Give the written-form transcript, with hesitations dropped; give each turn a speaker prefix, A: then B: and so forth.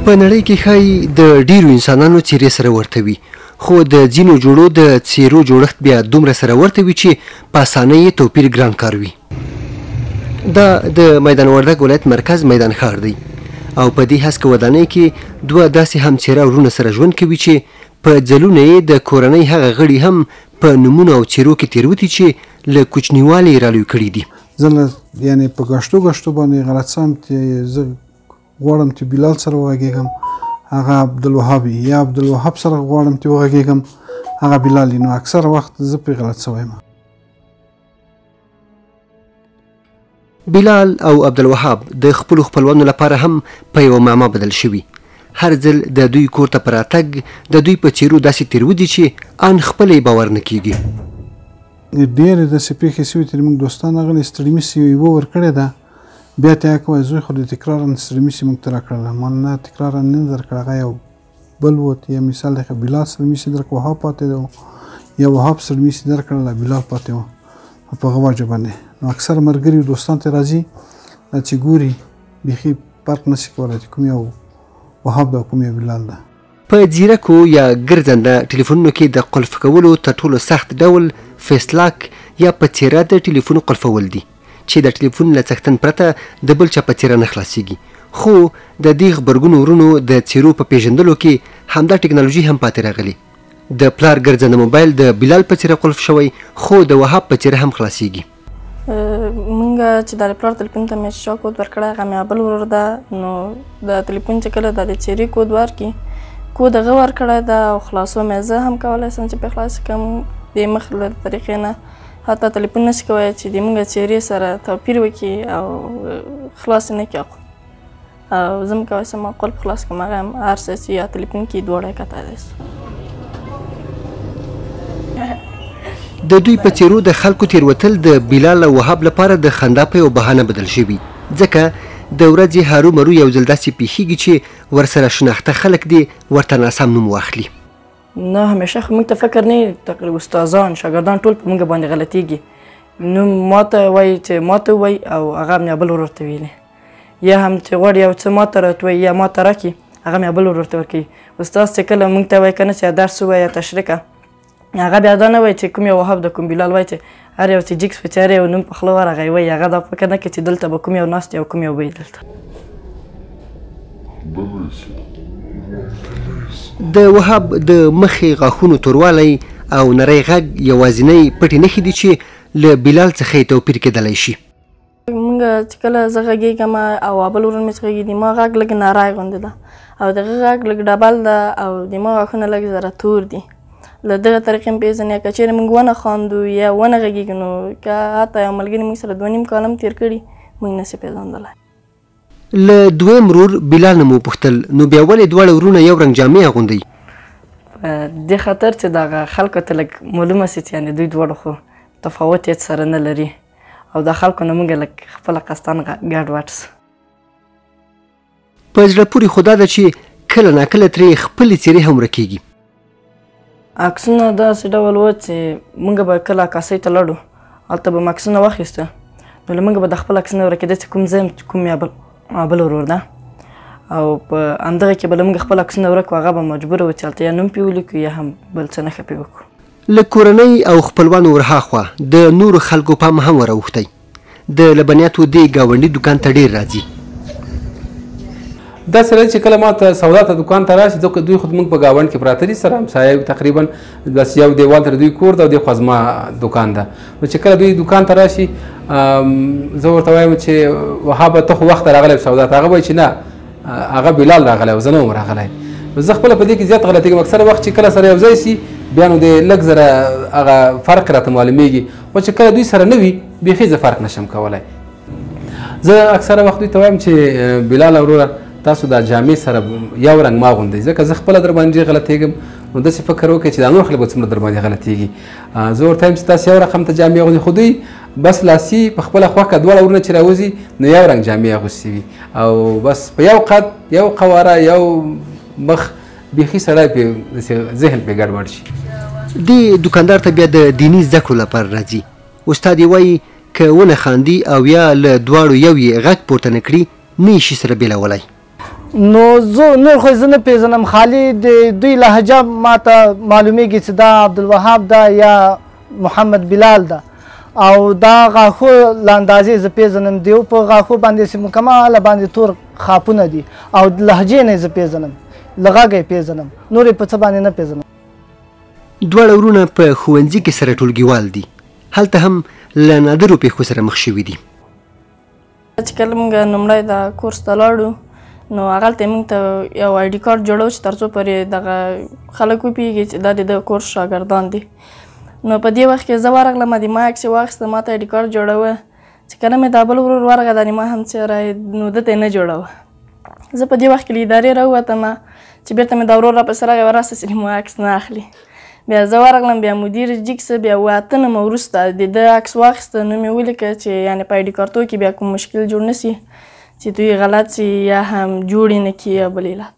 A: په نړۍ کې ښایي د ډیرو انسانانو څیرې سره ورته وي، خو د ځینو جوړو د څیرو جوړښت بیا دومره سره ورته وي چې په اسانۍ یې توپیر ګران کار وي. دا د میدان وردګ ولایت مرکز میدان ښار دی او په دې هسکه ودانۍ کې دوه داسې همڅیره وروڼه سره ژوند کوي چې په ځلونه یې د کورنۍ هغه غړي هم په نومونو او څیرو کې تیروتي چې له کوچنیوالي یې رالوی کړي دي.
B: زه یعنې په ګشتو باندې غلط سم چې زه غواړم چې بلال سره وغږېږم هغه عبدالوهاب یا عبدالوهاب سره غواړم چې وغږېږم هغه بلال نو اکثر وخت زه پرې غلط سوی یم.
A: بلال او عبدالوهاب د خپلو خپلوانو لپاره هم په یوه معما بدل شوي. هر ځل د دوی کور ته په راتګ د دوی په څیرو داسې تیرودي چې ان خپله یې باور نه کیږي.
B: ډېرې داسې پېښې سوي چې موږ دوستان راغلي ستړي مې سي یوه ورکړې ده بیا ته یې کوی زوی خو د تکرارا ستړي مې سي موږ ته راکړله ما نه تکرارا نه درکړه هغه یو بل وت یا مثال دی بلال ستړي مې سي درکړه وهاب پاتې دی یا وهاب ستړي مې سي درکړله بلال پاتې و په هغه وجه باندې نو اکثر ملګري دوستان ته راځي چې ګوري بیخي فرق نشي کولی چې کوم یو وهاب ده او کوم یو بلال ده.
A: په ځیرکو یا ګرځنده ټلیفونونو کې د قلف کولو تر ټولو سخت ډول فیس لاک یا په څیره د ټلیفون قلفول دي چې د ټلیفون له څښتن پرته د بل چا په څیره نه خلاصیږي. خو د دې غبرګونو ورونو د څیرو په پیژندلو کې همدا ټکنالوژي هم پاتې راغلي. د پلار ګرځنده موبایل د بلال په څیره قلف شوی خو د وهاب په څیره هم خلاصیږي.
C: مونږ چې د پلار تلیفون ته مې شا کود ورکړی هغه مې بل ورور ده نو د تلیفون چې کله د څیرې کود ورکړي کود هغه ورکړی ده او خلاصو مې زه هم کولی شم چې پرې خلاص کړم د مخ له طریقې نه حتی تلیفون نشي کولی چې د مونږ څیرې سره توپیر وکړي او خلاص یې نه کړي او زه هم کولی شم قلف خلاص کړم هغه هم هر څه چې یا تلیفون کې دواړه یې کتلی شو.
A: د دوی په څیرو د خلکو تیروتل د بلال او وهاب لپاره د خندا په یو بهانه بدل شوي ځکه د ورځې هرو مرو یو ځل داسې پیښیږي چې ورسره شناخته خلک دې ورته ناسم نوم واخلي.
C: نه همیشه خو موږ ته فکر نه تقریبا استادان شاګردان ټول په موږ باندې غلطیږي نو ماته وایي چې ماته وایي او هغه مې بل ورور ته ویلي یا هم چې غواړي یو څه ماته راته وایي یا ماته راکړي هغه مې بل ورور ته ورکوي. استاد چې کله موږ ته وایي که نه چې درس ووایه یا تشریح هغه بیا دا نه وایي چې کوم یو وهاب د کوم بلال وایي چې هر یو چې جګس په چهره یو نوم په خوله ورغی وایي هغه دا فکر نه کوي چې دلته به کوم یو ناست او کوم یو به دلته.
A: د وهاب د مخې غاښونو توروالی او نری غږ یوازینی پټې نښې دي چې له بلال څخه یې توپیر کېدلی شي.
C: مونږ چې کله زه غږېږم او بل ورور مې چې غږېږي ما غږ لږ نری غوندې ده او د هغه غږ لږ ډبل ده او د ما غاښونه لږ ذره تور دي. له دغه طریقې مې پېژنې که چېرې موږ ونه خاندو یا ونه غږېږو نو که حتی یو ملګري موږ سره 2.5 کاله هم تېر کړي موږ نشي پېژندلی.
A: له دویم ورور بلال نه مو وپوښتل نو بیا ولې دواړه ورونه یو رنګ جامې اغوندئ؟
C: په دې خاطر چې دغه خلکو ته لږ معلومه سي چې یعنې دوی دواړه خو تفاوت هېڅ سره نه لري او د خلکو نه موږ لږ خپله قصدان ګډوډ سو.
A: په زړه پورې خو دا ده چې کله ناکله ترې خپلې څیرې هم ورکېږي.
C: عکسونه داسې ډول و چې موږ به کله عکاسۍ ته لاړو هلته به م عکسونه واخیسته نو له موږ به د خپل عکسونه ورکېده چې کوم زه یم کوم یا بل ورور ده او په همدغه کې به له موږ خپل عکسونه ورکړو هغه به مجبوره و چې هلته یا نوم پرې ولیکو یا هم بل څه نښه پرې وکړو.
A: له کورنۍ او خپلوانو ورهاخوا د نورو خلکو پام هم وراوښتی. د لبنیاتو دې ګاونډي دوکان ته ډېر راځي.
D: دا سره چې کله ما ته سودا ته دوکان ته راشي ځکه دوی خود موږ په ګاونډ کې پراته دي سره همسایه تقریبا بس یو دیوال تر دوی کور ده او دېخوا زما دوکان ده نو چې کله دوی دوکان ته راشي زه ورته وایم چې وهابه ته خو وخته راغلی سودا ته هغه وایي چې نه هغه بلال راغلی او زه نه وم راغلی نو زه خپله په دې کې زیات غلطېږم اکثره وخت چې کله سره یو ځای سي بیا نو د لږ زره هغه فرق راته معلومیږي خو چې کله دوی سره نه وي بیخي زه فرق نشم کولی. زه اکثره وخت دوی ته وایم چې بلال او وروره تاسو دا جامې سره یو رنګ ما غوندئ ځکه زه خپله در باندې غلطېږم نو داسې فکر وکړئ چې دا نور خلک به څومره در باندې غلطېږي. زه ورته وایم چې تاسو یو رقم ته جامې اغوندئ خو دوی بس لاسي په خپله خوښه دواړه ورونه چې راوځي نو یو رنګ جامې اغوستې وي او بس په یو قد یو قواره یو مخ بیخي سړی پرې ذهن پرې ګډوډ شي.
A: دې دوکاندار ته بیا د دیني زده کړو لپاره راځي. استاد یې وایي که ونه خاندي او یا له دواړو یو یې غږ پورته نه کړي نه یې شي سره بېلولی.
E: نو زه نور خو زه نه پېژنم، خالي د دوی لهجه ماته معلومیږي چې دا عبدالوهاب ده یا محمد بلال ده، او دا غاښو له اندازې زه پېژنم، د یو په غاښو باندې چې مکمله باندې تور خاپونه دي، او د لهجې نه یې زه پېژنم، له غږه یې پېژنم، نور یې په څه باندې نه پېژنم.
A: دواړه ورونه په ښوونځي کې سره ټولګیوال دي، هلته هم له نادرو پیښو سره مخ شوي دي.
C: چې کله موږ لومړی دا کورس ته لاړو نو هغلته یې موږ ته یو آی ډي کارډ جوړو چې تر څو پورې دغه خلک وپوهېږي چې دا د ده کورس شاګردان دي. نو په دې وخت کې زه ورغلم، د ما عکس یې واخیسته، ما ته آی ډي کارډ جوړوه. چې کله مې دا بل ورور ورغی د ما همڅیری، نو ده ته یې نه جوړوه. زه په دې وخت کې له ادارې راووتم چې بیرته مې دا ورور راپسې راغی وراسته چې ما عکس نه اخلي. بیا زه ورغلم، بیا مدیر جګ سه، بیا 8 نیمه وروسته د ده عکس واخیسته، نو مې ولیکه چې یعنې په آی ډي کارتو کې بیا کوم مشکل جوړ نه سي چې دوی غلط سي یا هم جوړ یې نه کړي یا بل علت.